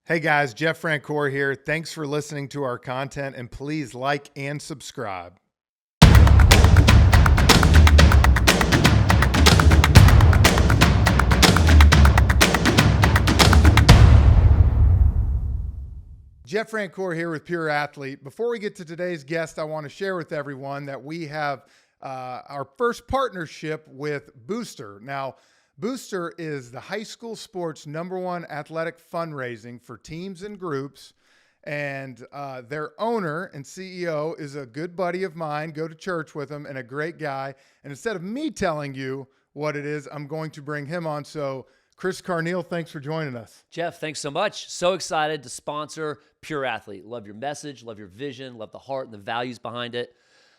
Hey guys, Jeff Francoeur here. Thanks for listening to our content, and please like and subscribe. Jeff Francoeur here with Pure Athlete. Before we get to today's guest, I want to share with everyone that we have our first partnership with Booster. Now, Booster is the high school sports #1 athletic fundraising for teams and groups. And their owner and CEO is a good buddy of mine. Go to church with him and a great guy. And instead of me telling you what it is, I'm going to bring him on. So Chris Carneal, thanks for joining us. Jeff, thanks so much. So excited to sponsor Pure Athlete. Love your message, love your vision, love the heart and the values behind it.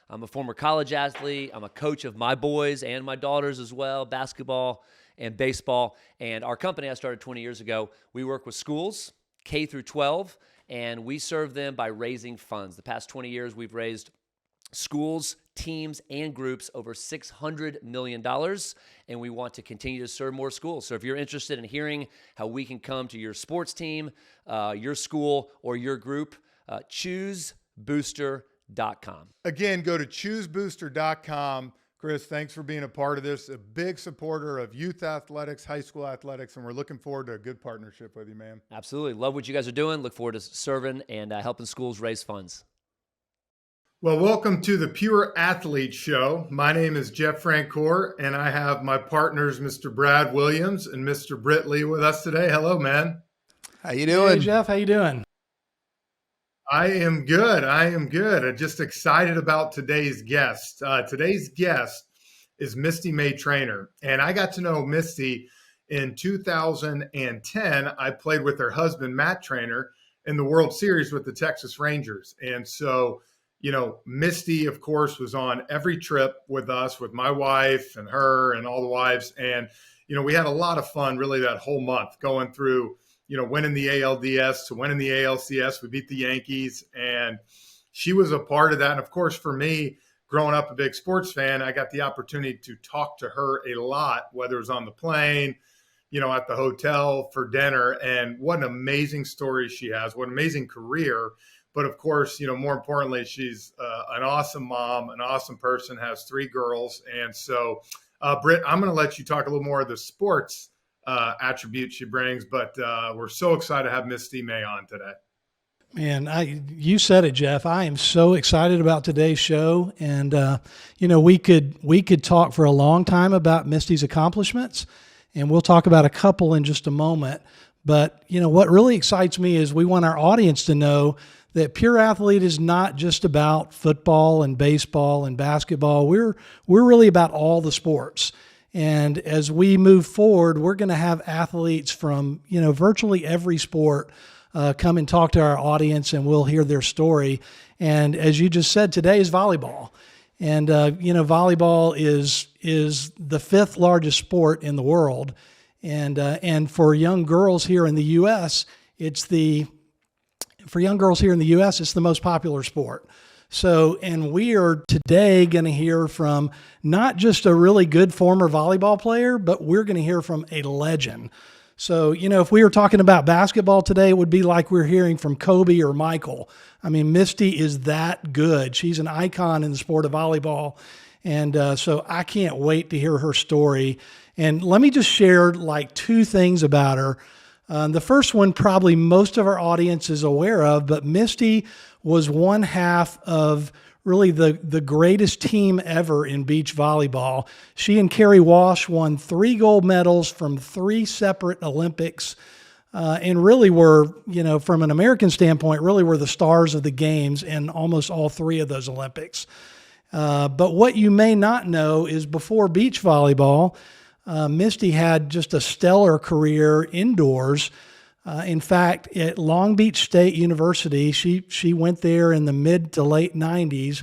I'm a former college athlete. I'm a coach of my boys and my daughters as well, basketball and baseball. And our company I started 20 years ago, we work with schools, K through 12, and we serve them by raising funds. The past 20 years, we've raised schools, teams, and groups over $600 million, and we want to continue to serve more schools. So if you're interested in hearing how we can come to your sports team, your school, or your group, choosebooster.com. Again, go to choosebooster.com. Chris, thanks for being a part of this. A big supporter of youth athletics, high school athletics, and we're looking forward to a good partnership with you, man. Absolutely. Love what you guys are doing. Look forward to serving and helping schools raise funds. Well, welcome to the Pure Athlete Show. My name is Jeff Francoeur, and I have my partners, Mr. Brad Williams and Mr. Britt Lee, with us today. Hello, man. How you doing? Hey, Jeff. How you doing? I am good. I'm just excited about today's guest. Today's guest is Misty May Treanor, and I got to know Misty in 2010. I played with her husband, Matt Treanor, in the World Series with the Texas Rangers. And so, you know, Misty, of course, was on every trip with us, with my wife and her and all the wives. And, you know, we had a lot of fun really that whole month going through, you know, winning the ALDS to winning the ALCS. We beat the Yankees, and she was a part of that. And of course, for me, growing up a big sports fan, I got the opportunity to talk to her a lot, whether it was on the plane, you know, at the hotel, for dinner. And what an amazing story she has, what an amazing career. But of course, you know, more importantly, she's an awesome mom, an awesome person, has 3 girls. And so, Britt, I'm going to let you talk a little more of the sports attribute she brings, but we're so excited to have Misty May on today. Man, you said it, Jeff. I am so excited about today's show, and you know, we could talk for a long time about Misty's accomplishments, and we'll talk about a couple in just a moment. But you know, what really excites me is we want our audience to know that Pure Athlete is not just about football and baseball and basketball. We're really about all the sports. And as we move forward, we're going to have athletes from, you know, virtually every sport come and talk to our audience, and we'll hear their story. And as you just said, today is volleyball. And, you know, volleyball is the 5th largest sport in the world. And for young girls here in the U.S., it's the most popular sport. So, and we are today going to hear from not just a really good former volleyball player, but we're going to hear from a legend. So, you know, if we were talking about basketball today, it would be like we're hearing from Kobe or Michael. I mean, Misty is that good. She's an icon in the sport of volleyball. And so I can't wait to hear her story. And let me just share like 2 things about her. The first one, probably most of our audience is aware of, but Misty was one half of really the greatest team ever in beach volleyball. She and Carrie Walsh won 3 gold medals from 3 separate Olympics, and really were, you know, from an American standpoint, really were the stars of the games in almost all 3 of those Olympics. But what you may not know is before beach volleyball, Misty had just a stellar career indoors. In fact, at Long Beach State University, she went there in the mid to late 90s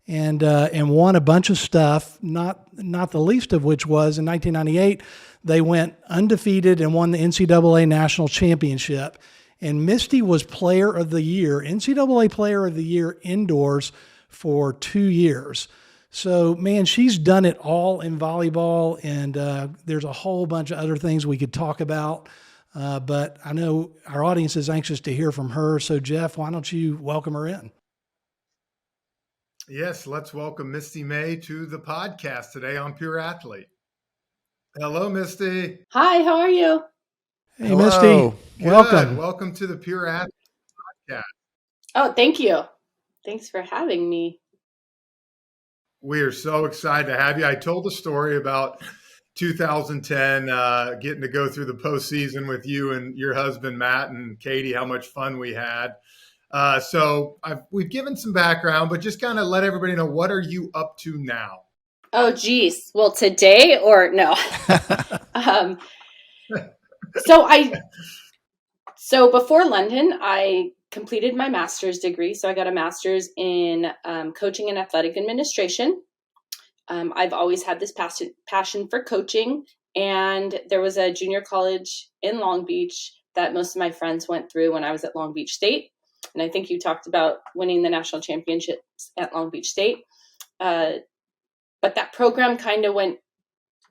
and won a bunch of stuff, not the least of which was in 1998, they went undefeated and won the NCAA National Championship. And Misty was Player of the Year, NCAA Player of the Year indoors for 2 years. So, man, she's done it all in volleyball, and there's a whole bunch of other things we could talk about. But I know our audience is anxious to hear from her. So, Jeff, why don't you welcome her in? Yes, let's welcome Misty May to the podcast today on Pure Athlete. Hello, Misty. Hi, how are you? Hey, Hello. Misty, Good. welcome. Welcome to the Pure Athlete podcast. Oh, thank you. Thanks for having me. We are so excited to have you. I told the story about 2010, getting to go through the postseason with you and your husband, Matt, and Katie, how much fun we had. We've given some background, but just kind of let everybody know, what are you up to now? Oh, geez. Well, today or no? So before London, I completed my master's degree. So I got a master's in coaching and athletic administration. I've always had this passion for coaching. And there was a junior college in Long Beach that most of my friends went through when I was at Long Beach State. And I think you talked about winning the national championships at Long Beach State. But that program kind of went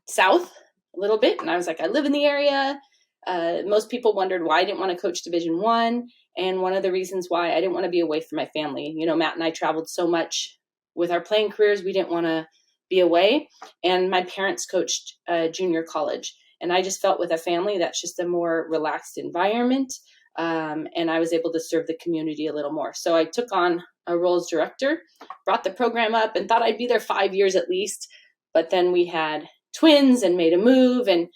south a little bit. And I was like, I live in the area. Most people wondered why I didn't want to coach Division I. And one of the reasons why I didn't want to be away from my family. You know, Matt and I traveled so much with our playing careers. We didn't want to be away. And my parents coached junior college. And I just felt with a family, that's just a more relaxed environment. And I was able to serve the community a little more. So I took on a role as director, brought the program up, and thought I'd be there 5 years at least. But then we had twins and made a move. And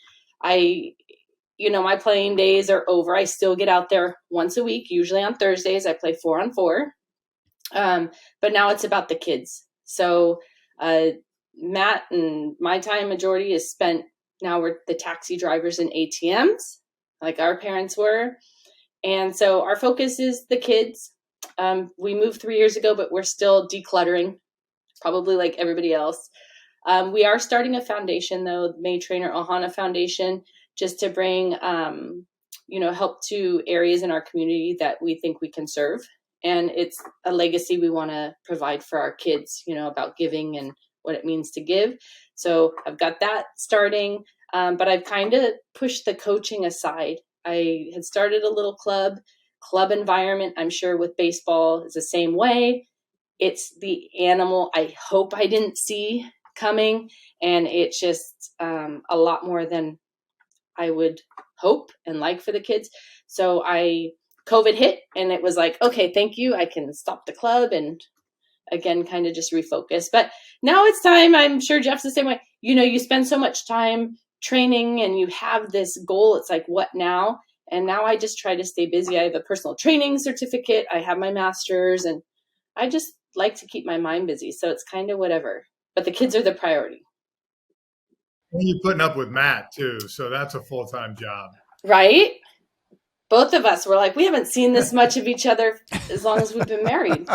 my playing days are over. I still get out there once a week, usually on Thursdays. I play 4-on-4. But now it's about the kids. So Matt and my time majority is spent, now we're the taxi drivers and ATMs, like our parents were. And so our focus is the kids. We moved 3 years ago, but we're still decluttering, probably like everybody else. We are starting a foundation, though, the May Treanor Ohana Foundation, just to bring, help to areas in our community that we think we can serve. And it's a legacy we want to provide for our kids, about giving and what it means to give. So I've got that starting, but I've kind of pushed the coaching aside. I had started a little club environment. I'm sure with baseball is the same way. It's the animal I hope I didn't see coming. And it's just a lot more than I would hope and like for the kids. So COVID hit and it was like, okay, thank you. I can stop the club and again, kind of just refocus. But now it's time. I'm sure Jeff's the same way. You spend so much time training and you have this goal. It's like, what now? And now I just try to stay busy. I have a personal training certificate. I have my master's and I just like to keep my mind busy. So it's kind of whatever, but the kids are the priority. And you're putting up with Matt too. So that's a full-time job. Right? Both of us were like, we haven't seen this much of each other as long as we've been married.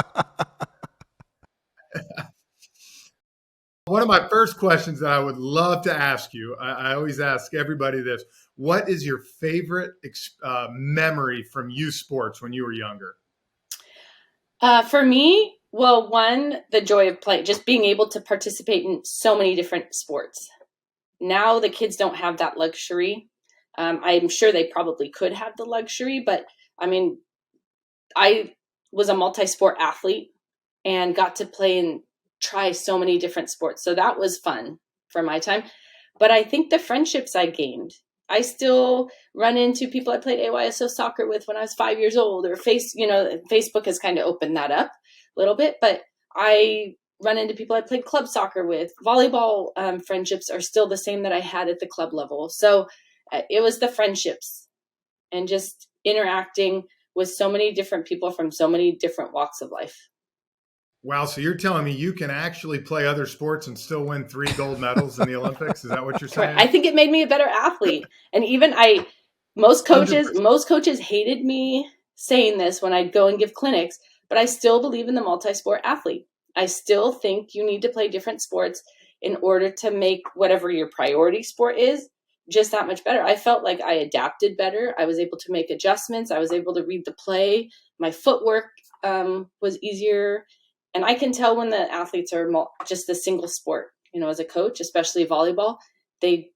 One of my first questions that I would love to ask you, I always ask everybody this: what is your favorite memory from youth sports when you were younger? For me, well, one, the joy of playing, just being able to participate in so many different sports. Now the kids don't have that luxury. I'm sure they probably could have the luxury, but I mean, I was a multi-sport athlete and got to play and try so many different sports. So that was fun for my time. But I think the friendships I gained, I still run into people I played AYSO soccer with when I was 5 years old, or Facebook has kind of opened that up a little bit, but I run into people I played club soccer with. Volleyball friendships are still the same that I had at the club level. So it was the friendships and just interacting with so many different people from so many different walks of life. Wow. So you're telling me you can actually play other sports and still win 3 gold medals in the Olympics? Is that what you're saying? I think it made me a better athlete. And even most coaches hated me saying this when I'd go and give clinics, but I still believe in the multi-sport athlete. I still think you need to play different sports in order to make whatever your priority sport is just that much better. I felt like I adapted better. I was able to make adjustments. I was able to read the play. My footwork was easier. And I can tell when the athletes are just a single sport, as a coach, especially volleyball, they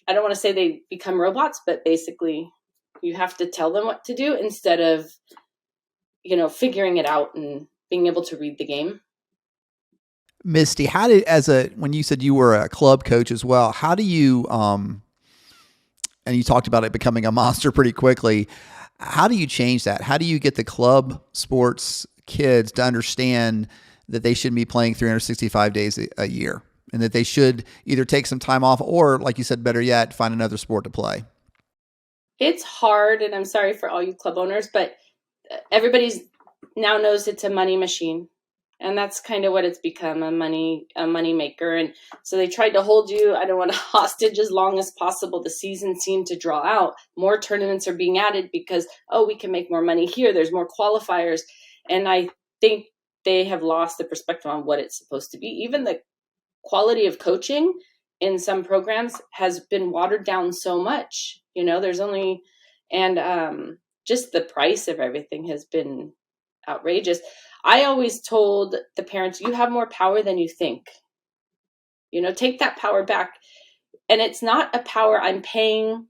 I don't want to say they become robots, but basically you have to tell them what to do instead of, figuring it out and being able to read the game. Misty, when you said you were a club coach as well, how do you, and you talked about it becoming a monster pretty quickly, how do you change that? How do you get the club sports kids to understand that they shouldn't be playing 365 days a year and that they should either take some time off or, like you said, better yet, find another sport to play? It's hard, and I'm sorry for all you club owners, but everybody's now knows it's a money machine. And that's kind of what it's become, a money maker. And so they tried to hold you, I don't want to hostage as long as possible. The season seemed to draw out. More tournaments are being added because, we can make more money here. There's more qualifiers. And I think they have lost the perspective on what it's supposed to be. Even the quality of coaching in some programs has been watered down so much. There's only, and just the price of everything has been outrageous. I always told the parents, you have more power than you think. Take that power back. And it's not a power I'm paying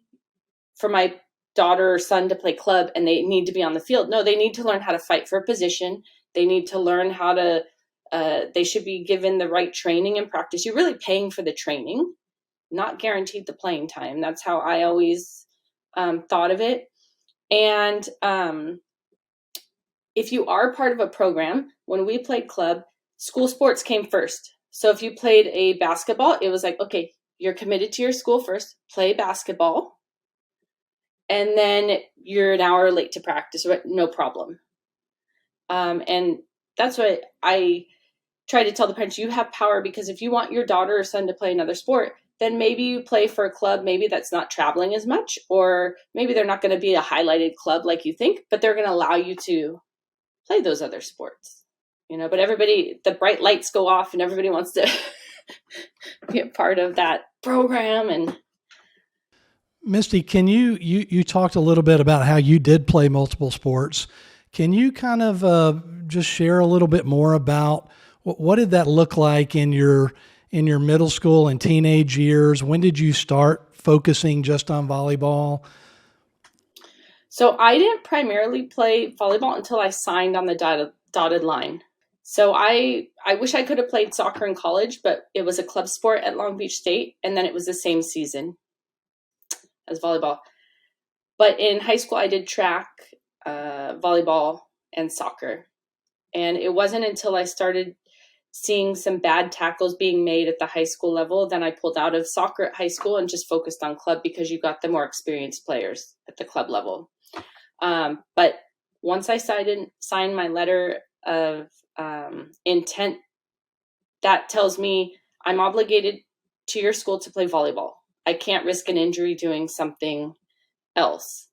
for my daughter or son to play club and they need to be on the field. No, they need to learn how to fight for a position. They need to learn how to, they should be given the right training and practice. You're really paying for the training, not guaranteed the playing time. That's how I always thought of it. And if you are part of a program, when we played club, school sports came first. So if you played a basketball, it was like, okay, you're committed to your school first, play basketball, and then you're an hour late to practice, no problem. And that's what I try to tell the parents, you have power, because if you want your daughter or son to play another sport, then maybe you play for a club, maybe that's not traveling as much, or maybe they're not going to be a highlighted club like you think, but they're going to allow you to play those other sports, but the bright lights go off and everybody wants to be a part of that program. And Misty, can you talked a little bit about how you did play multiple sports. Can you kind of just share a little bit more about what did that look like in your middle school and teenage years? When did you start focusing just on volleyball? So I didn't primarily play volleyball until I signed on the dotted line. So I wish I could have played soccer in college, but it was a club sport at Long Beach State, and then it was the same season as volleyball. But in high school, I did track, volleyball, and soccer. And it wasn't until I started seeing some bad tackles being made at the high school level, then I pulled out of soccer at high school and just focused on club, because you got the more experienced players at the club level. But once I signed my letter of intent, that tells me I'm obligated to your school to play volleyball. I can't risk an injury doing something else.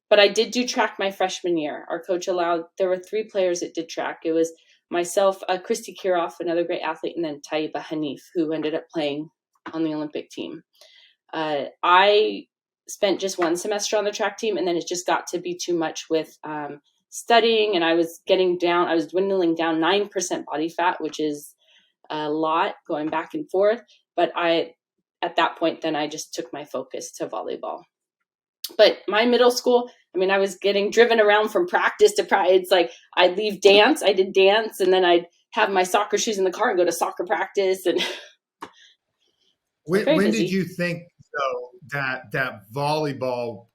But I did do track my freshman year. Our coach there were 3 players that did track. It was myself, Christy Kiroff, another great athlete, and then Taiba Hanif, who ended up playing on the Olympic team. I spent just 1 semester on the track team, and then it just got to be too much with studying, and I was dwindling down 9% body fat, which is a lot, going back and forth. But at that point, then I just took my focus to volleyball. But my middle school, I was getting driven around from practice to practice. It's like I'd leave dance, I did dance, and then I'd have my soccer shoes in the car and go to soccer practice. And when did you think, though, that volleyball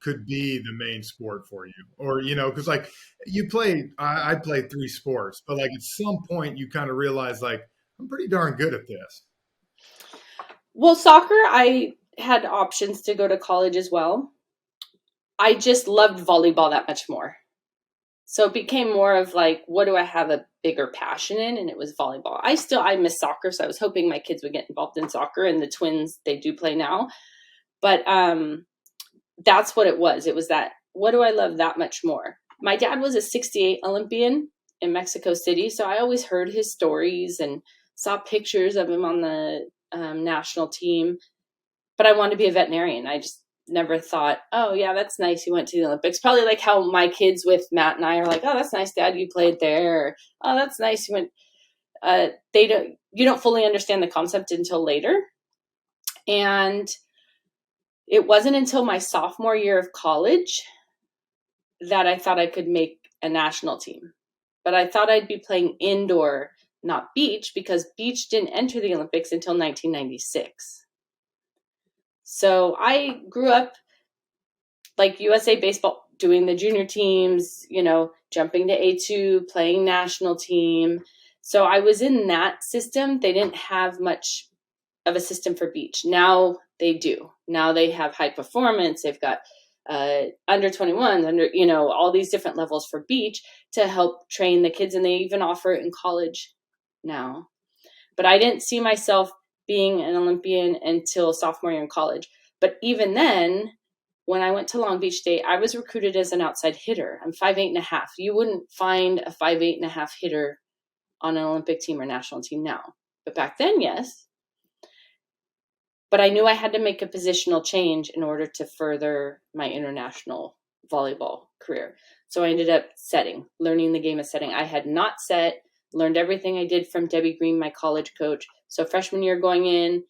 could be the main sport for you? Or, because like you played, I played 3 sports, but like at some point you kind of realized like, I'm pretty darn good at this. Well, soccer, I had options to go to college as well. I just loved volleyball that much more. So it became more of like, what do I have a bigger passion in? And it was volleyball. I miss soccer, so I was hoping my kids would get involved in soccer, and the twins, they do play now. But that's what it was. It was that, what do I love that much more? My dad was a 68 Olympian in Mexico City, so I always heard his stories and saw pictures of him on the national team. But I wanted to be a veterinarian. I just never thought, oh yeah, that's nice, you went to the Olympics. Probably like how my kids with Matt and I are like, oh, that's nice, Dad, you played there. Or, oh, that's nice, you went. You don't fully understand the concept until later. And it wasn't until my sophomore year of college that I thought I could make a national team. But I thought I'd be playing indoor, not beach, because beach didn't enter the Olympics until 1996. So I grew up like USA Baseball, doing the junior teams, jumping to A2, playing national team. So I was in that system. They didn't have much of a system for beach. Now they do. Now they have high performance. They've got under 21s, all these different levels for beach to help train the kids. And they even offer it in college now. But I didn't see myself being an Olympian until sophomore year in college. But even then, when I went to Long Beach State, I was recruited as an outside hitter. I'm 5'8.5". You wouldn't find a 5'8.5" hitter on an Olympic team or national team now. But back then, yes. But I knew I had to make a positional change in order to further my international volleyball career. So I ended up learning the game of setting. I had not set, learned everything I did from Debbie Green, my college coach. So freshman year going in,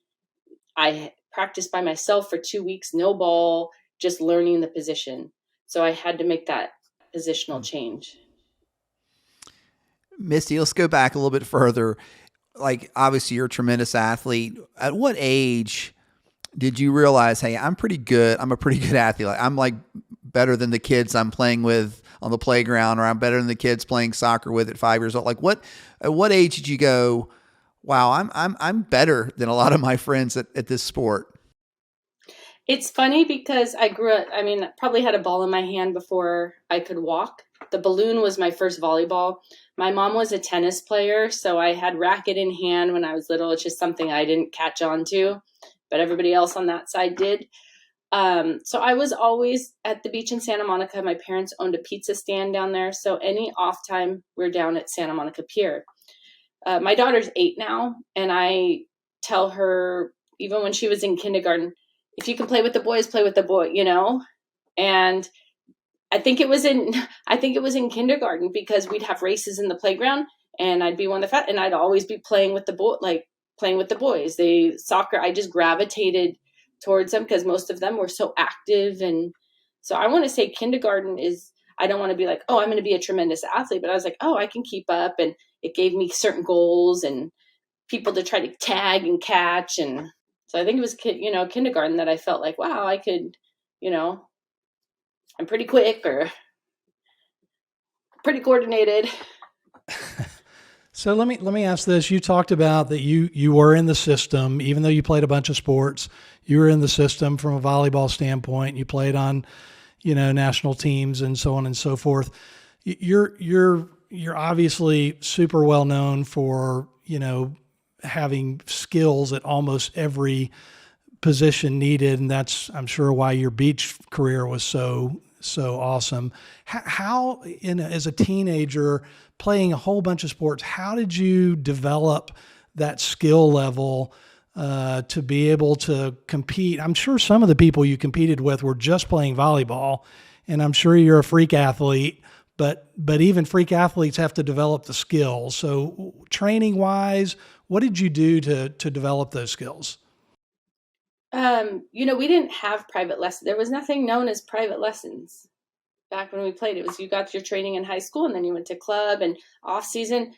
I practiced by myself for 2 weeks, no ball, just learning the position. So I had to make that positional change. Misty, let's go back a little bit further. Like, obviously you're a tremendous athlete. At what age did you realize, hey, I'm pretty good. I'm a pretty good athlete. Like, I'm like better than the kids I'm playing with on the playground, or I'm better than the kids playing soccer with at 5 years old. Like, at what age did you go, wow, I'm better than a lot of my friends at this sport? It's funny because I grew up, probably had a ball in my hand before I could walk. The balloon was my first volleyball. My mom was a tennis player, so I had racket in hand when I was little. It's just something I didn't catch on to, but everybody else on that side did. So I was always at the beach in Santa Monica. My parents owned a pizza stand down there, so any off time, we're down at Santa Monica Pier. My daughter's 8 now, and I tell her, even when she was in kindergarten, if you can play with the boys, play with the boy, And I think it was in kindergarten, because we'd have races in the playground, and I'd be one of the and I'd always be playing with the boys. Soccer, I just gravitated towards them because most of them were so active. And so I want to say kindergarten is, I don't want to be like, oh, I'm going to be a tremendous athlete, but I was like, oh, I can keep up. And it gave me certain goals and people to try to tag and catch. And so I think it was, kindergarten that I felt like, wow, I could, I'm pretty quick or pretty coordinated. So let me ask this. You talked about that you were in the system, even though you played a bunch of sports, you were in the system from a volleyball standpoint. You played on, national teams and so on and so forth. You're obviously super well known for, having skills at almost every position needed. And that's, I'm sure, why your beach career was so awesome. How as a teenager playing a whole bunch of sports, how did you develop that skill level to be able to compete? I'm sure some of the people you competed with were just playing volleyball, and I'm sure you're a freak athlete, but even freak athletes have to develop the skills. So training wise, what did you do to develop those skills? We didn't have private lessons. There was nothing known as private lessons back when we played. It was, you got your training in high school and then you went to club, and off season,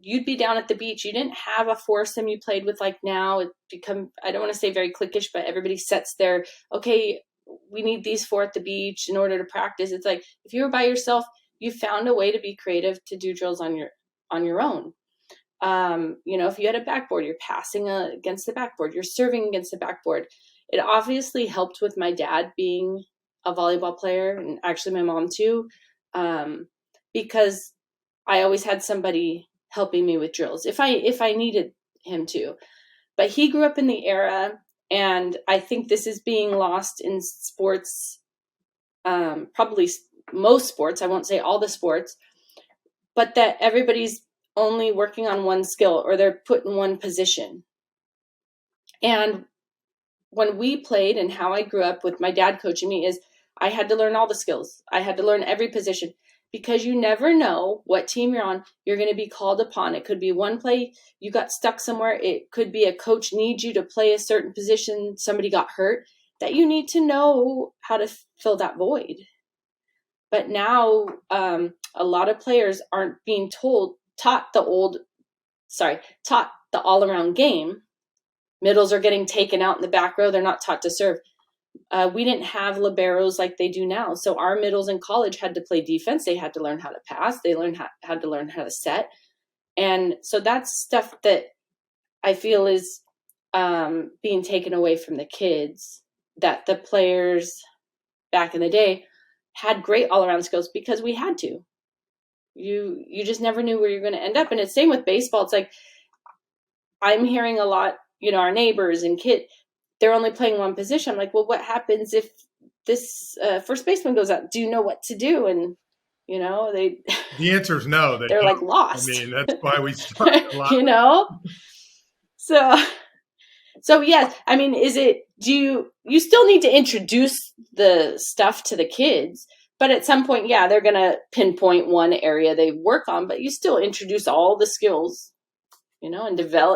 you'd be down at the beach. You didn't have a foursome you played with like now. It I don't want to say very cliquish, but everybody sets their, okay, we need these 4 at the beach in order to practice. It's like, if you were by yourself, you found a way to be creative to do drills on your own. If you had a backboard, you're passing against the backboard, you're serving against the backboard. It obviously helped with my dad being a volleyball player, and actually my mom too, because I always had somebody helping me with drills if I needed him to. But he grew up in the era, and I think this is being lost in sports, probably most sports, I won't say all the sports, but that everybody's only working on one skill, or they're put in one position. And when we played, and how I grew up with my dad coaching me, is I had to learn all the skills. I had to learn every position, because you never know what team you're on. You're going to be called upon. It could be one play, you got stuck somewhere. It could be a coach needs you to play a certain position. Somebody got hurt. that you need to know how to fill that void. But now a lot of players aren't being taught the all-around game. Middles are getting taken out in the back row. They're not taught to serve. We didn't have liberos like they do now. So our middles in college had to play defense. They had to learn how to pass. They had to learn how to set. And so that's stuff that I feel is being taken away from the kids, that the players back in the day had great all-around skills because we had to. You just never knew where you're going to end up. And it's same with baseball. It's like, I'm hearing a lot, our neighbors and kids, they're only playing one position. I'm like, well, what happens if this first baseman goes out? Do you know what to do? And, the answer is no. They're like lost. I mean, that's why we start a lot. So yes, I mean, you still need to introduce the stuff to the kids, but at some point, yeah, they're going to pinpoint one area they work on, but you still introduce all the skills, and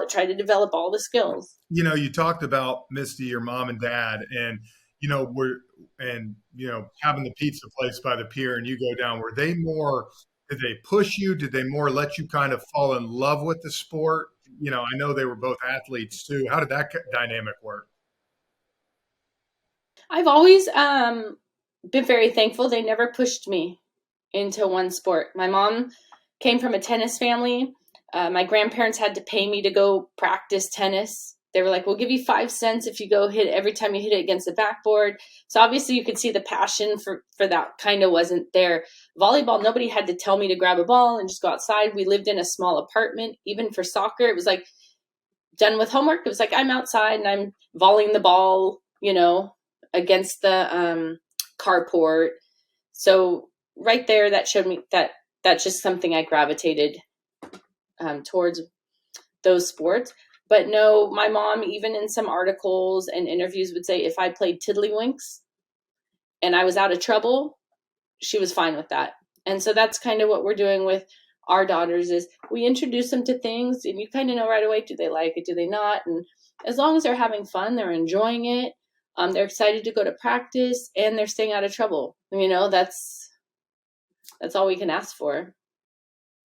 try to develop all the skills. You talked about, Misty, your mom and dad, and, having the pizza place by the pier and you go down, did they push you? Did they more let you kind of fall in love with the sport? I know they were both athletes too. How did that dynamic work? I've always been very thankful. They never pushed me into one sport. My mom came from a tennis family. My grandparents had to pay me to go practice tennis. They were like, we'll give you 5 cents if you go hit every time you hit it against the backboard. So obviously you could see the passion for that kind of wasn't there. Volleyball, nobody had to tell me to grab a ball and just go outside. We lived in a small apartment. Even for soccer, it was like done with homework. It was like, I'm outside and I'm volleying the ball, against the carport. So right there, that showed me that that's just something I gravitated towards those sports. But no, my mom, even in some articles and interviews, would say if I played tiddlywinks and I was out of trouble, she was fine with that. And so that's kind of what we're doing with our daughters is we introduce them to things and you kind of know right away, do they like it? Do they not? And as long as they're having fun, they're enjoying it. They're excited to go to practice and they're staying out of trouble. That's all we can ask for.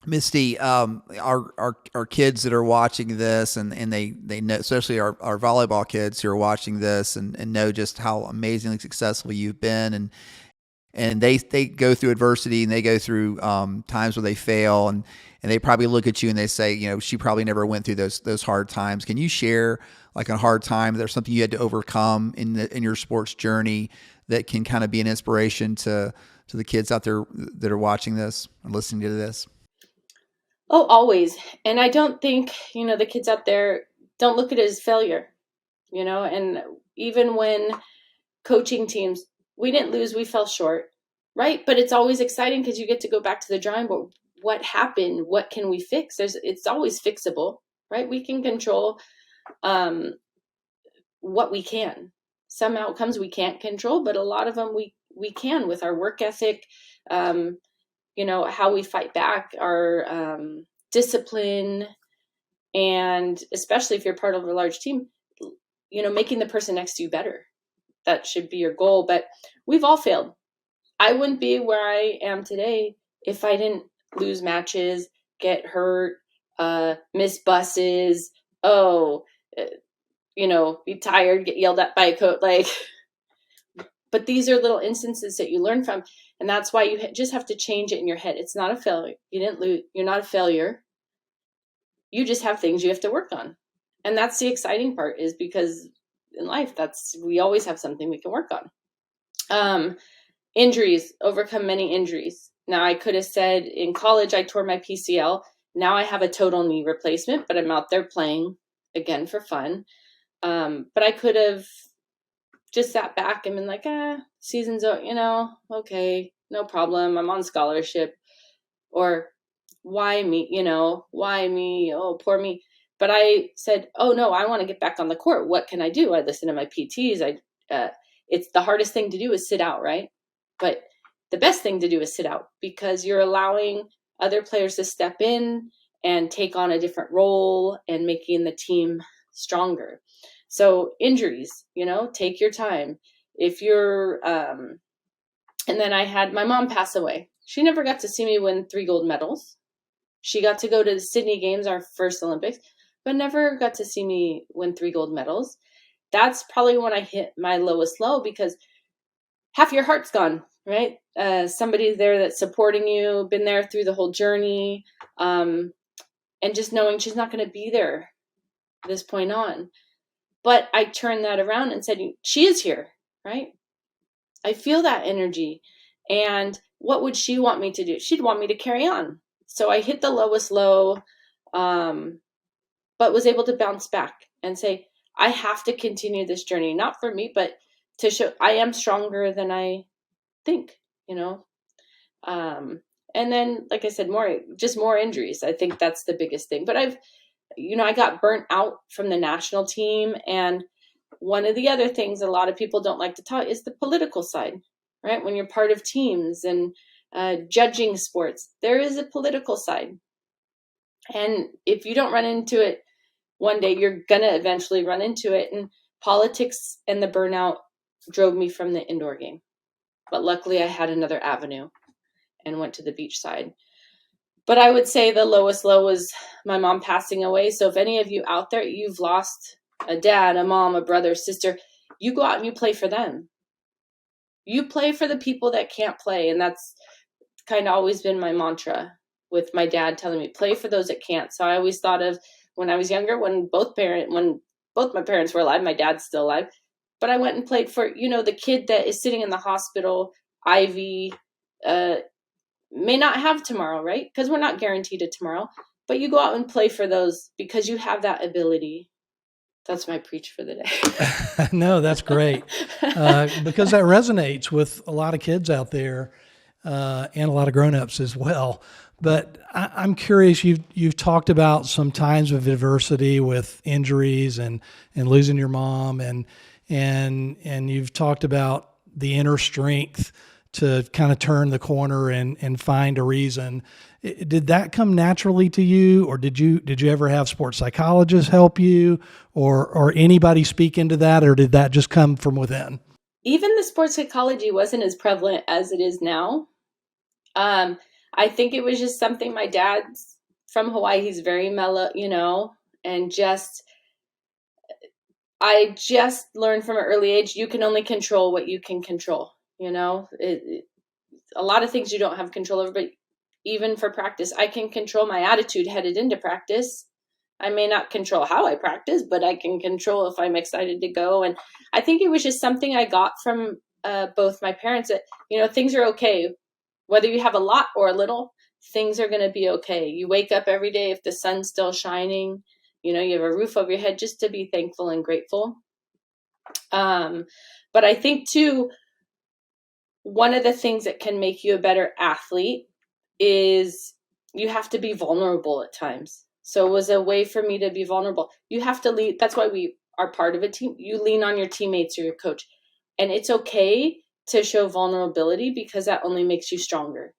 Misty, our kids that are watching this and they know, especially our volleyball kids who are watching this and know just how amazingly successful you've been and they go through adversity and they go through times where they fail and they probably look at you and they say, she probably never went through those hard times. Can you share like a hard time? There's something you had to overcome in your sports journey that can kind of be an inspiration to the kids out there that are watching this and listening to this? Oh, always. And I don't think, the kids out there don't look at it as failure, and even when coaching teams, we didn't lose, we fell short, right? But it's always exciting because you get to go back to the drawing board. What happened? What can we fix? It's always fixable, right? We can control what we can. Some outcomes we can't control, but a lot of them we can with our work ethic, how we fight back, our discipline, and especially if you're part of a large team, making the person next to you better. That should be your goal. But we've all failed. I wouldn't be where I am today if I didn't lose matches, get hurt, miss buses, be tired, get yelled at by a coach. But these are little instances that you learn from. And that's why you just have to change it in your head. It's not a failure. You didn't lose. You're not a failure. You just have things you have to work on. And that's the exciting part, is because in life, we always have something we can work on. Injuries, overcome many injuries. Now, I could have said in college, I tore my PCL. Now I have a total knee replacement, but I'm out there playing again for fun. But I could have just sat back and been like, season's over, okay, no problem. I'm on scholarship. Or why me? Why me? Oh, poor me. But I said, oh no, I want to get back on the court. What can I do? I listen to my PTs. It's the hardest thing to do is sit out, right? But the best thing to do is sit out, because you're allowing other players to step in and take on a different role and making the team stronger. So injuries, take your time. If you're, and then I had my mom pass away. She never got to see me win 3 gold medals. She got to go to the Sydney Games, our first Olympics, but never got to see me win 3 gold medals. That's probably when I hit my lowest low, because half your heart's gone, right? Somebody there that's supporting you, been there through the whole journey, and just knowing she's not going to be there this point on. But I turned that around and said, she is here, right? I feel that energy. And what would she want me to do? She'd want me to carry on. So I hit the lowest low, but was able to bounce back and say, I have to continue this journey, not for me, but to show I am stronger than I think, and then, like I said, more injuries. I think that's the biggest thing. But I got burnt out from the national team. And one of the other things a lot of people don't like to talk is the political side, right? When you're part of teams and judging sports, there is a political side. And if you don't run into it one day, you're going to eventually run into it. And politics and the burnout drove me from the indoor game. But luckily I had another avenue and went to the beach side. But I would say the lowest low was my mom passing away. So if any of you out there, you've lost a dad, a mom, a brother, sister, you go out and you play for them. You play for the people that can't play. And that's kind of always been my mantra, with my dad telling me, play for those that can't. So I always thought of when I was younger, when both my parents were alive, my dad's still alive, but I went and played for, the kid that is sitting in the hospital, IV, may not have tomorrow, right? Because we're not guaranteed a tomorrow, but you go out and play for those because you have that ability. That's my preach for the day. No, that's great. Because that resonates with a lot of kids out there, and a lot of grownups as well. But I'm curious, you've talked about some times of adversity with injuries and losing your mom, and you've talked about the inner strength to kind of turn the corner and find a reason. Did that come naturally to you, or did you ever have sports psychologists help you, or anybody speak into that, or did that just come from within? Even the sports psychology wasn't as prevalent as it is now. I think it was just something my dad's from Hawaii. He's very mellow, and I just learned from an early age, you can only control what you can control. A lot of things you don't have control over, but even for practice, I can control my attitude headed into practice. I may not control how I practice, but I can control if I'm excited to go. And I think it was just something I got from both my parents that, things are okay. Whether you have a lot or a little, things are going to be okay. You wake up every day, if the sun's still shining, you have a roof over your head, just to be thankful and grateful. But I think too, one of the things that can make you a better athlete is you have to be vulnerable at times. So it was a way for me to be vulnerable. You have to lead. That's why we are part of a team. You lean on your teammates or your coach, and it's okay to show vulnerability, because that only makes you stronger.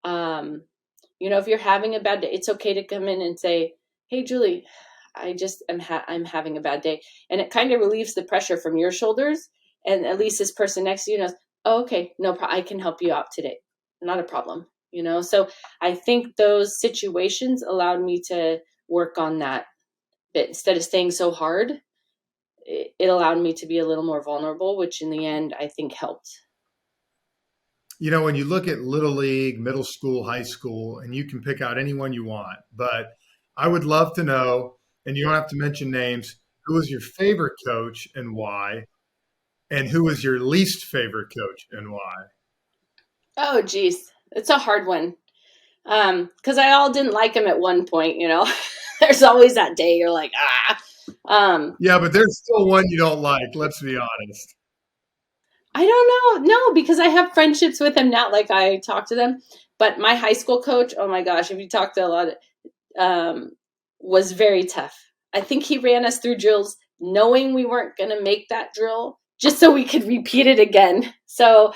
If you're having a bad day, it's okay to come in and say, hey, Julie, I'm having a bad day. And it kind of relieves the pressure from your shoulders. And at least this person next to you knows, oh, okay, no problem. I can help you out today. Not a problem. So I think those situations allowed me to work on that bit. Instead of staying so hard, it allowed me to be a little more vulnerable, which in the end, I think helped. When you look at Little League, middle school, high school, and you can pick out anyone you want, but I would love to know, and you don't have to mention names, who was your favorite coach and why, and who was your least favorite coach and why? Oh, geez. It's a hard one. Because I all didn't like him at one point, There's always that day you're like, yeah, but there's still one you don't like. Let's be honest. I don't know. No, because I have friendships with him now. Like, I talk to them. But my high school coach, oh my gosh, if you talk to a lot of, was very tough. I think he ran us through drills knowing we weren't going to make that drill, just so we could repeat it again. So,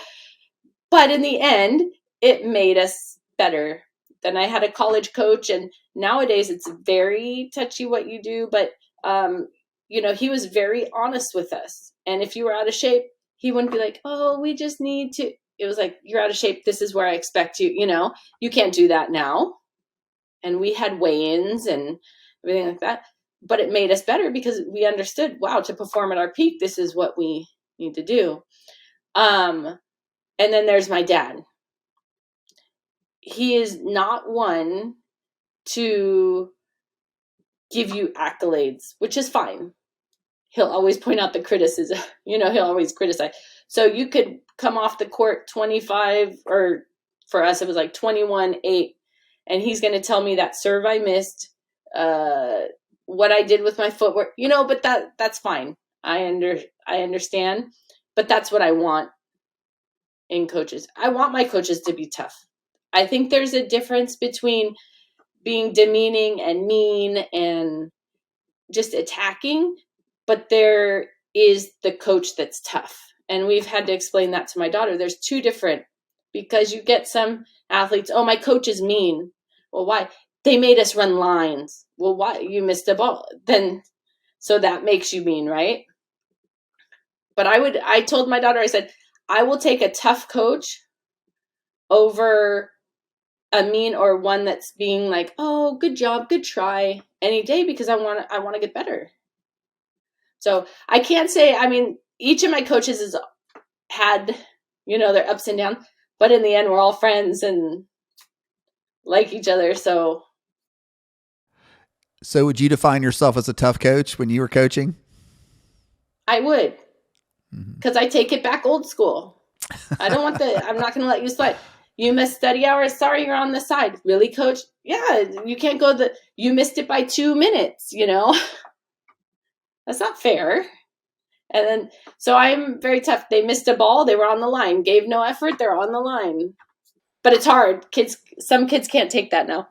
but in the end, it made us better. Then I had a college coach, and nowadays it's very touchy what you do, but he was very honest with us. And if you were out of shape, he wouldn't be like, oh, we just need to. It was like, you're out of shape. This is where I expect you. You can't do that now. And we had weigh-ins and everything like that. But it made us better because we understood, wow, to perform at our peak, this is what we need to do. And then there's my dad. He is not one to give you accolades, which is fine. He'll always point out the criticism. He'll always criticize. So you could come off the court 25, or for us, it was like 21-8. And he's going to tell me that serve I missed, what I did with my footwork, but that's fine. I understand, but that's what I want in coaches. I want my coaches to be tough. I think there's a difference between being demeaning and mean and just attacking, but there is the coach that's tough. And we've had to explain that to my daughter. There's two different, because you get some athletes, oh, my coach is mean. Well, why? They made us run lines. Well, why? You missed a ball. Then, so that makes you mean, right? But I told my daughter, I said, I will take a tough coach over a mean or one that's being like, oh, good job, good try any day, because I want to get better. So I can't say, each of my coaches has had, their ups and downs, but in the end, we're all friends and like each other. So would you define yourself as a tough coach when you were coaching? I would, because I take it back old school. I'm not going to let you slide. You missed study hours. Sorry, you're on the side. Really, coach? Yeah, you can't go you missed it by 2 minutes, That's not fair. And then, so I'm very tough. They missed a ball. They were on the line. Gave no effort. They're on the line. But it's hard. Some kids can't take that now.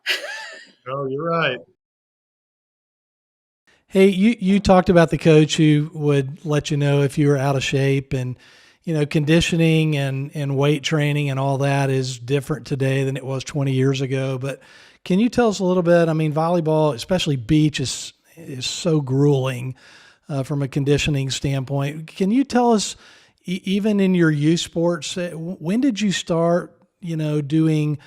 No, you're right. Hey, you talked about the coach who would let you know if you were out of shape, and conditioning and weight training and all that is different today than it was 20 years ago. But can you tell us a little bit? Volleyball, especially beach, is so grueling from a conditioning standpoint. Can you tell us, even in your youth sports, when did you start, doing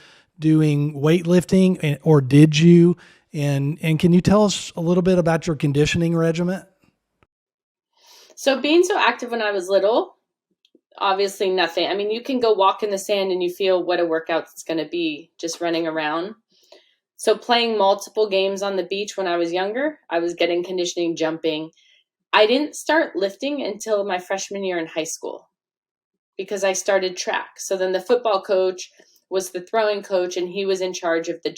weightlifting, or did you? And can you tell us a little bit about your conditioning regimen? So being so active when I was little, obviously nothing. You can go walk in the sand and you feel what a workout it's going to be just running around. So playing multiple games on the beach when I was younger, I was getting conditioning, jumping. I didn't start lifting until my freshman year in high school because I started track. So then the football coach was the throwing coach, and he was in charge of the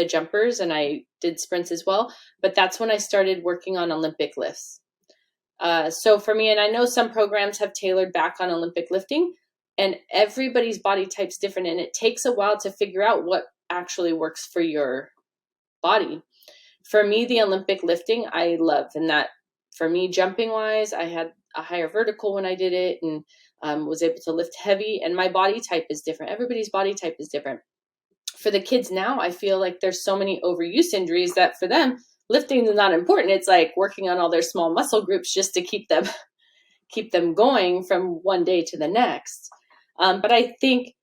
jumpers, and I did sprints as well. But that's when I started working on Olympic lifts. So for me, and I know some programs have tailored back on Olympic lifting, and everybody's body type's different, and it takes a while to figure out what actually works for your body. For me, the Olympic lifting I love, and that for me, jumping wise, I had a higher vertical when I did it, and was able to lift heavy, and my body type is different. Everybody's body type is different. For the kids now, I feel like there's so many overuse injuries that for them, lifting is not important. It's like working on all their small muscle groups just to keep them going from one day to the next. But I think,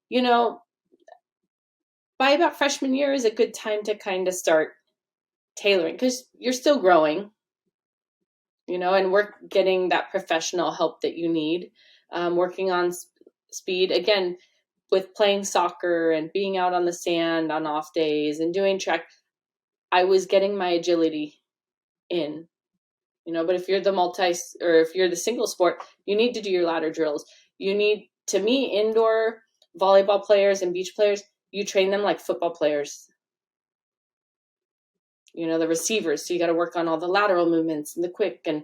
by about freshman year is a good time to kind of start tailoring, because you're still growing, and we're getting that professional help that you need. Working on speed, again, with playing soccer and being out on the sand on off days and doing track, I was getting my agility in, but if you're if you're the single sport, you need to do your ladder drills. To me, indoor volleyball players and beach players, you train them like football players. The receivers. So you got to work on all the lateral movements and the quick and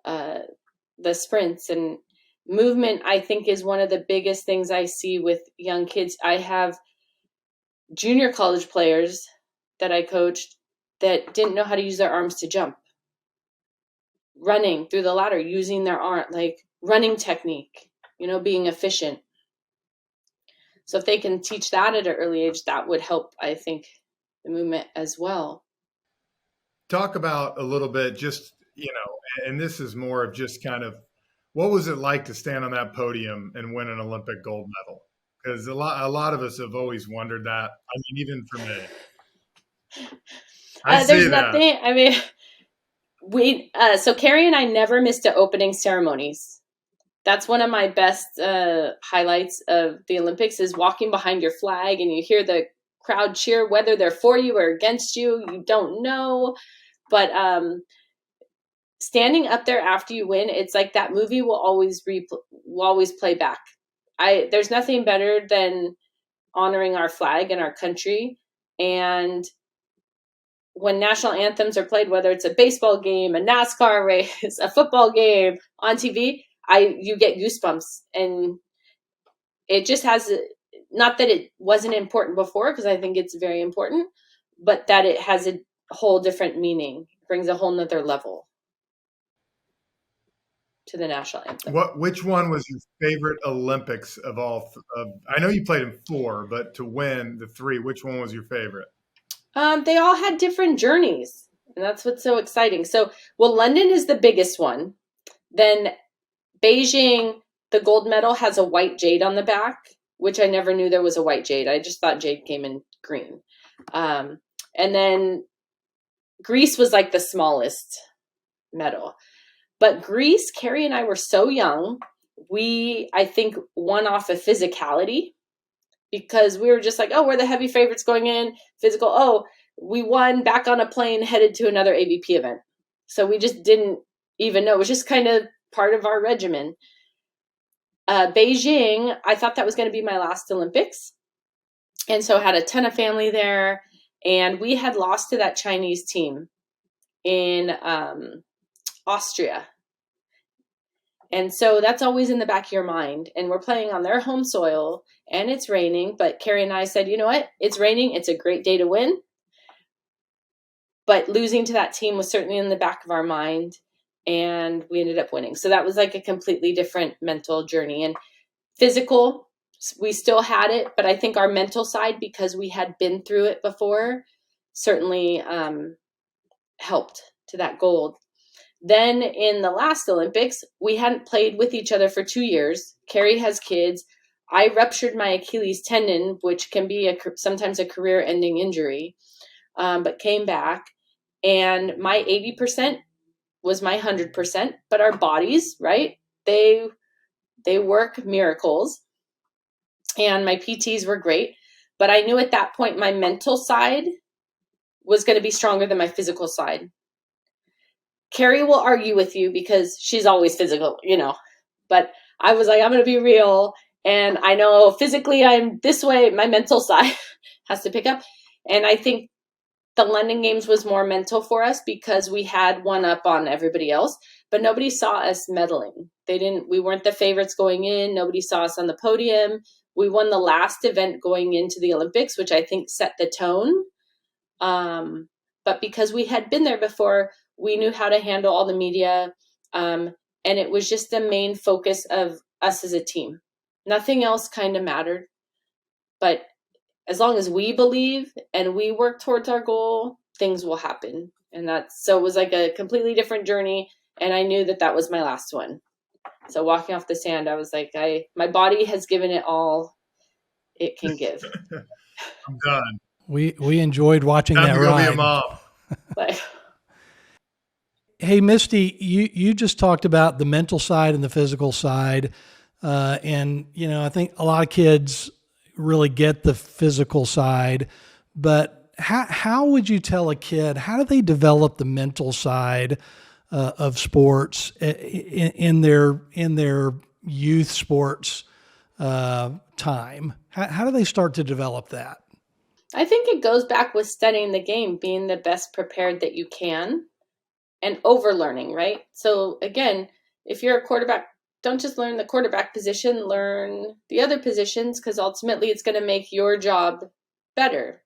the sprints, and movement, I think, is one of the biggest things I see with young kids. I have junior college players that I coached that didn't know how to use their arms to jump. Running through the ladder, using their arm, like running technique, being efficient. So if they can teach that at an early age, that would help, I think, the movement as well. Talk about a little bit, just and this is more of just kind of what was it like to stand on that podium and win an Olympic gold medal? Because a lot of us have always wondered that. I mean, even for me, I see There's that. nothing. I mean, so Carrie and I never missed the opening ceremonies. That's one of my best highlights of the Olympics is walking behind your flag and you hear the crowd cheer, whether they're for you or against you, you don't know. But standing up there after you win, it's like that movie will always play back. There's nothing better than honoring our flag and our country. And when national anthems are played, whether it's a baseball game, a NASCAR race, a football game on TV, you get goosebumps. And it just has, not that it wasn't important before, because I think it's very important, but that it has a whole different meaning. It brings a whole nother level to the national anthem. Which one was your favorite Olympics of all? I know you played in 4, but to win the 3, which one was your favorite? They all had different journeys, and that's what's so exciting. So, London is the biggest one. Then Beijing, the gold medal has a white jade on the back, which I never knew there was a white jade. I just thought jade came in green. And then Greece was like the smallest medal. But Greece, Carrie and I were so young, I think, won off of physicality because we were just like, oh, we're the heavy favorites going in, physical. Oh, we won, back on a plane, headed to another AVP event. So we just didn't even know. It was just kind of part of our regimen. Beijing, I thought that was going to be my last Olympics. And so I had a ton of family there. And we had lost to that Chinese team in Austria. And so that's always in the back of your mind. And we're playing on their home soil and it's raining. But Carrie and I said, you know what? It's raining. It's a great day to win. But losing to that team was certainly in the back of our mind. And we ended up winning. So that was like a completely different mental journey. And physical, we still had it. But I think our mental side, because we had been through it before, certainly helped to that gold. Then in the last Olympics, we hadn't played with each other for 2 years. Carrie has kids. I ruptured my Achilles tendon, which can be sometimes a career-ending injury, but came back. And my 80% was my 100%. But our bodies, right? They work miracles. And my PTs were great. But I knew at that point my mental side was going to be stronger than my physical side. Carrie will argue with you because she's always physical, but I was like, I'm going to be real. And I know physically I'm this way. My mental side has to pick up. And I think the London Games was more mental for us because we had one up on everybody else, but nobody saw us medaling. We weren't the favorites going in. Nobody saw us on the podium. We won the last event going into the Olympics, which I think set the tone. But because we had been there before, we knew how to handle all the media. And it was just the main focus of us as a team. Nothing else kind of mattered. But as long as we believe and we work towards our goal, things will happen. And so it was like a completely different journey. And I knew that was my last one. So walking off the sand, I was like, my body has given it all it can give. I'm done. We enjoyed watching Time that to go ride. be a mom. But, Hey, Misty, you just talked about the mental side and the physical side. And, I think a lot of kids really get the physical side, but how would you tell a kid, how do they develop the mental side of sports in their youth sports time? How do they start to develop that? I think it goes back with studying the game, being the best prepared that you can, and overlearning, right? So again, if you're a quarterback, don't just learn the quarterback position, learn the other positions, because ultimately it's going to make your job better.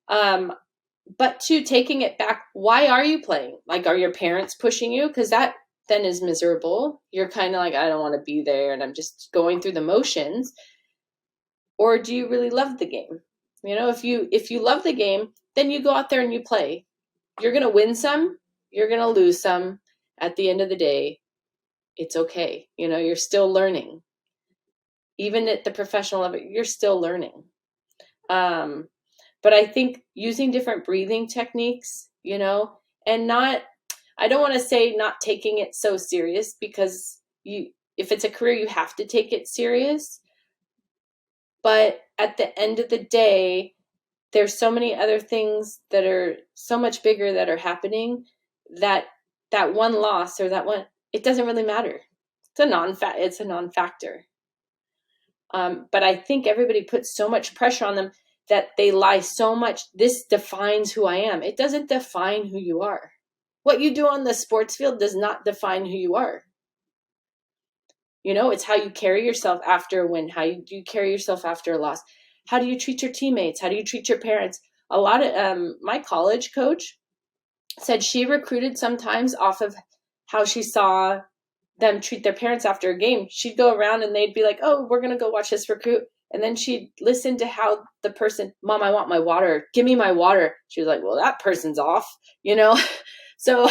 But taking it back, why are you playing? Like, are your parents pushing you? Because that then is miserable. You're kind of like, I don't want to be there, and I'm just going through the motions. Or do you really love the game? If you love the game, then you go out there and you play. You're going to win some, you're going to lose some, at the end of the day, it's okay. You're still learning. Even at the professional level, you're still learning. But I think using different breathing techniques, and I don't want to say not taking it so serious, because if it's a career, you have to take it serious. But at the end of the day, there's so many other things that are so much bigger that are happening, that one loss or that one, it doesn't really matter. It's a non-factor. But I think everybody puts so much pressure on them that they lie so much. This defines who I am. It doesn't define who you are. What you do on the sports field does not define who you are. It's how you carry yourself after a win. How you carry yourself after a loss. How do you treat your teammates? How do you treat your parents? A lot of my college coach said she recruited sometimes off of how she saw them treat their parents after a game. She'd go around and they'd be like, "Oh, we're going to go watch this recruit." And then she'd listen to how the person, "Mom, I want my water. Give me my water." She was like, "Well, that person's off," So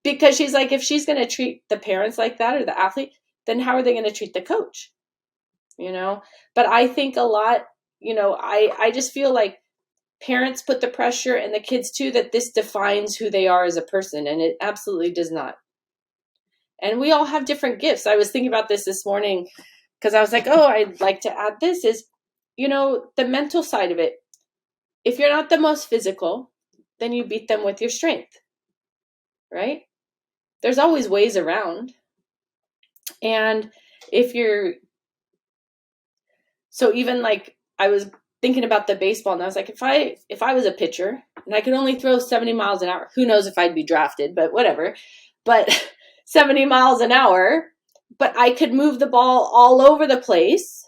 because she's like, if she's going to treat the parents like that or the athlete, then how are they going to treat the coach? But I think a lot, I just feel like parents put the pressure, and the kids too, that this defines who they are as a person. And it absolutely does not. And we all have different gifts. I was thinking about this morning, because I was like, oh, I'd like to add this is, the mental side of it. If you're not the most physical, then you beat them with your strength, right? There's always ways around. And so even like, I was thinking about the baseball, and I was like, if I was a pitcher and I could only throw 70 miles an hour, who knows if I'd be drafted, but whatever. But 70 miles an hour, but I could move the ball all over the place.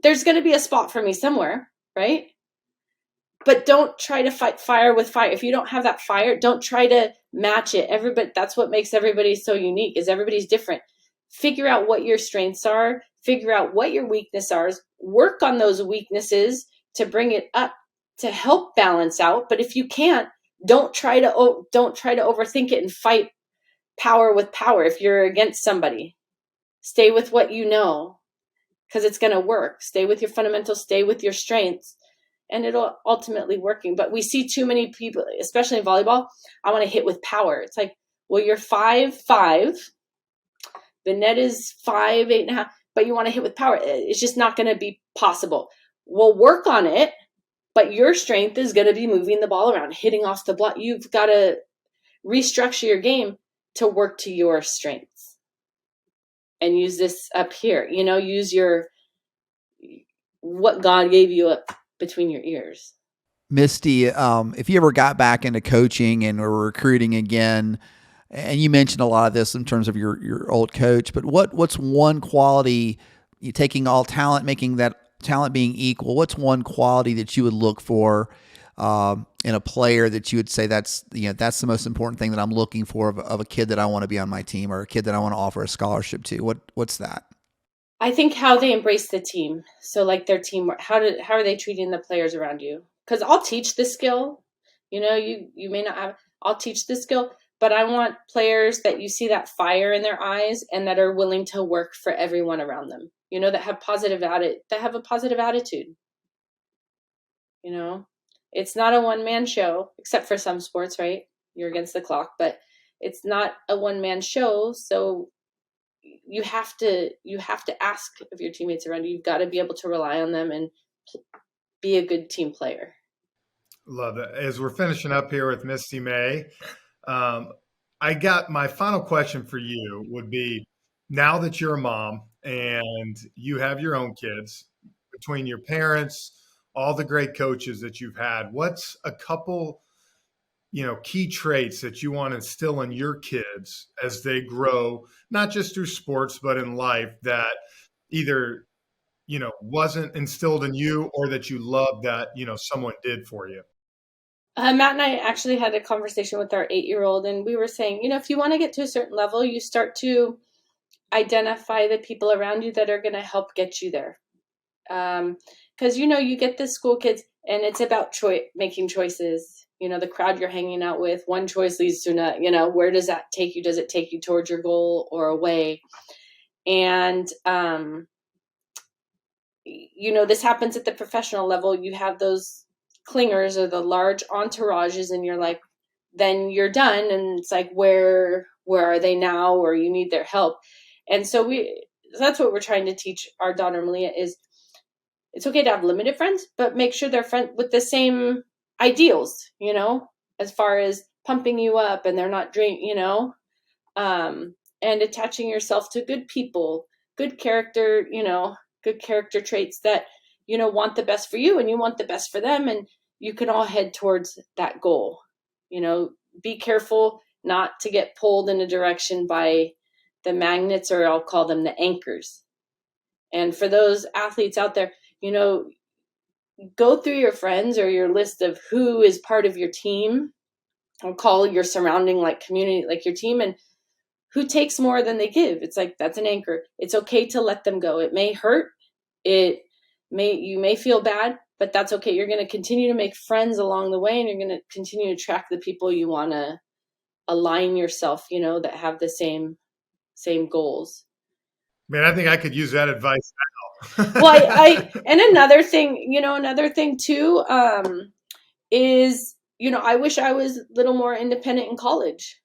There's going to be a spot for me somewhere, right? But don't try to fight fire with fire. If you don't have that fire, don't try to match it. That's what makes everybody so unique, is everybody's different. Figure out what your strengths are. Figure out what your weaknesses are. Work on those weaknesses to bring it up, to help balance out. But if you can't, don't try to overthink it and fight power with power. If you're against somebody, stay with what you know, because it's going to work. Stay with your fundamentals. Stay with your strengths. And it'll ultimately working. But we see too many people, especially in volleyball, I want to hit with power. It's like, well, you're 5'5", the net is 5'8" and a half, but you want to hit with power. It's just not going to be possible. We'll work on it, but your strength is going to be moving the ball around, hitting off the block. You've got to restructure your game to work to your strengths. And use this up here, use what God gave you up between your ears. Misty, if you ever got back into coaching and were recruiting again, and you mentioned a lot of this in terms of your old coach, but what's one quality, you taking all talent, making that talent being equal, what's one quality that you would look for in a player that you would say that's the most important thing that I'm looking for of a kid that I want to be on my team, or a kid that I want to offer a scholarship to? What's that? I think how they embrace the team. So like their teamwork, how are they treating the players around you? Because I'll teach the skill, you may not have, I'll teach the skill, but I want players that you see that fire in their eyes and that are willing to work for everyone around them, that have a positive attitude. It's not a one-man show, except for some sports, right? You're against the clock, but it's not a one-man show. So you have to ask of your teammates around you. You've got to be able to rely on them and be a good team player. Love it. As we're finishing up here with Misty May, I got my final question for you would be, now that you're a mom and you have your own kids, between your parents, all the great coaches that you've had, what's a couple, key traits that you want to instill in your kids as they grow, not just through sports, but in life, that either, wasn't instilled in you, or that you love that, someone did for you? Matt and I actually had a conversation with our 8-year-old, and we were saying, if you want to get to a certain level, you start to identify the people around you that are going to help get you there. Because, you get the school kids, and it's about making choices. the crowd you're hanging out with. One choice leads to another. Where does that take you? Does it take you towards your goal or away? And, this happens at the professional level. You have those clingers or the large entourages, and you're like, then you're done. And it's like, where are they now? Or you need their help. And so that's what we're trying to teach our daughter, Malia, is it's okay to have limited friends, but make sure they're friends with the same ideals, as far as pumping you up, and they're not and attaching yourself to good people, good character, good character traits that, want the best for you and you want the best for them. And you can all head towards that goal. Be careful not to get pulled in a direction by the magnets, or I'll call them the anchors. And for those athletes out there, go through your friends or your list of who is part of your team. I'll call your surrounding community, like your team, and who takes more than they give. It's like, that's an anchor. It's okay to let them go. It may hurt. You may feel bad, but that's okay. You're going to continue to make friends along the way, and you're going to continue to track the people you want to align yourself, that have the same goals. Man, I think I could use that advice now. Well, and another thing too, is, I wish I was a little more independent in college,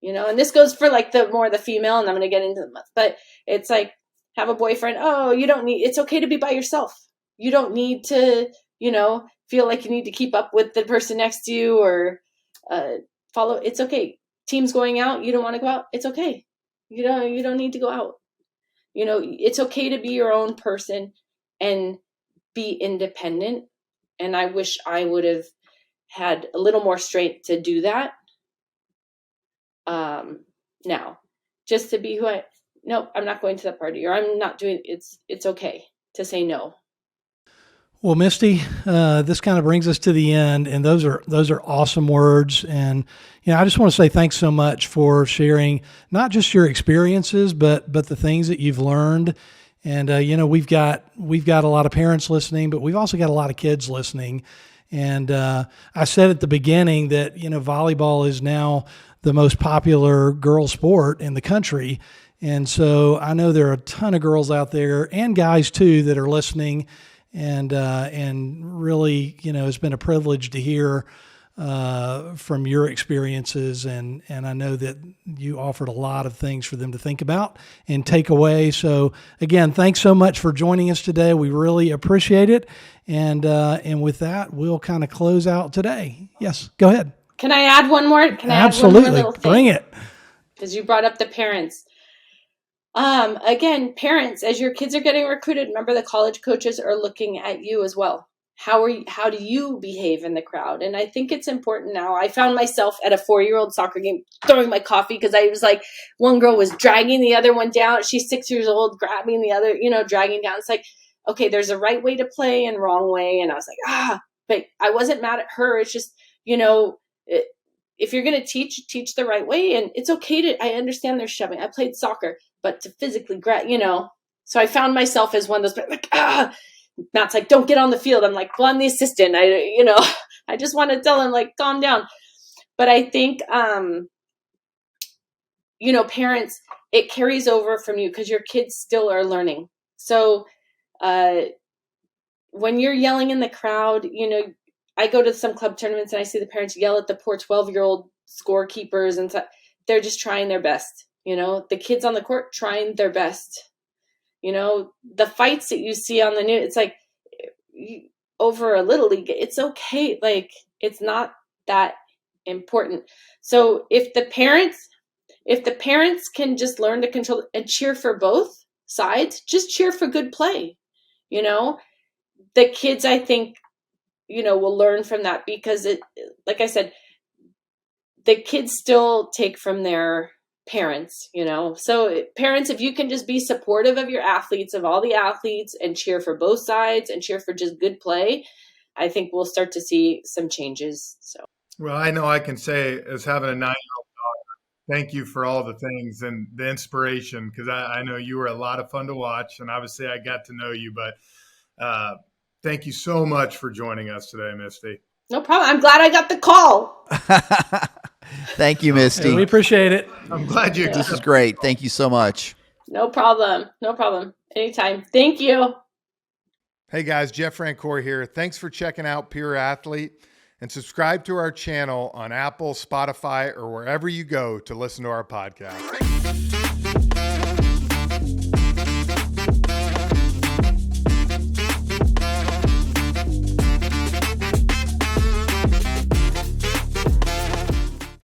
and this goes for the female, and I'm going to get into them, but it's like, have a boyfriend. Oh, it's okay to be by yourself. You don't need to, feel like you need to keep up with the person next to you or, follow. It's okay. Team's going out. You don't want to go out. It's okay. You don't need to go out. It's okay to be your own person and be independent. And I wish I would have had a little more strength to do that. Now, just to be nope, I'm not going to that party, or I'm not doing it's okay to say no. Well, Misty, this kind of brings us to the end, and those are awesome words. And I just want to say thanks so much for sharing not just your experiences, but the things that you've learned. And we've got a lot of parents listening, but we've also got a lot of kids listening. And I said at the beginning that volleyball is now the most popular girl sport in the country. And so I know there are a ton of girls out there, and guys too, that are listening. And really, it's been a privilege to hear from your experiences. And I know that you offered a lot of things for them to think about and take away. So again, thanks so much for joining us today. We really appreciate it. And with that, we'll kind of close out today. Yes, go ahead. Can I add one more? Absolutely. Add one more little thing? Bring it. Because you brought up the parents. Again, parents, as your kids are getting recruited, remember the college coaches are looking at you as well. How do you behave in the crowd? And I think it's important now. I found myself at a 4-year-old soccer game throwing my coffee because I was like, one girl was dragging the other one down. She's 6 years old, grabbing the other, dragging down. It's like, okay, there's a right way to play and wrong way. And I was like, but I wasn't mad at her. It's just, if you're going to teach the right way, and it's okay I understand there's shoving. I played soccer, but to physically grab, so I found myself as one of those, like, Matt's like, don't get on the field. I'm like, well, I'm the assistant. I just want to tell him, like, calm down. But I think, parents, it carries over from you because your kids still are learning. So, when you're yelling in the crowd, I go to some club tournaments and I see the parents yell at the poor 12-year-old scorekeepers, and they're just trying their best. The kids on the court trying their best. The fights that you see on the news, it's like over a little league, it's okay. Like, it's not that important. So if the parents can just learn to control and cheer for both sides, just cheer for good play. The kids, I think, will learn from that, because like I said, the kids still take from their parents, so parents, if you can just be supportive of your athletes, of all the athletes, and cheer for both sides and cheer for just good play, I think we'll start to see some changes. So, well, I know I can say, as having a 9-year-old daughter, thank you for all the things and the inspiration, because I know you were a lot of fun to watch, and obviously I got to know you, but thank you so much for joining us today, Misty. No problem. I'm glad I got the call. Thank you, Misty. Yeah, we appreciate it. I'm glad you. This is great. Thank you so much. No problem. No problem. Anytime. Thank you. Hey guys, Jeff Rancour here. Thanks for checking out Pure Athlete, and subscribe to our channel on Apple, Spotify, or wherever you go to listen to our podcast.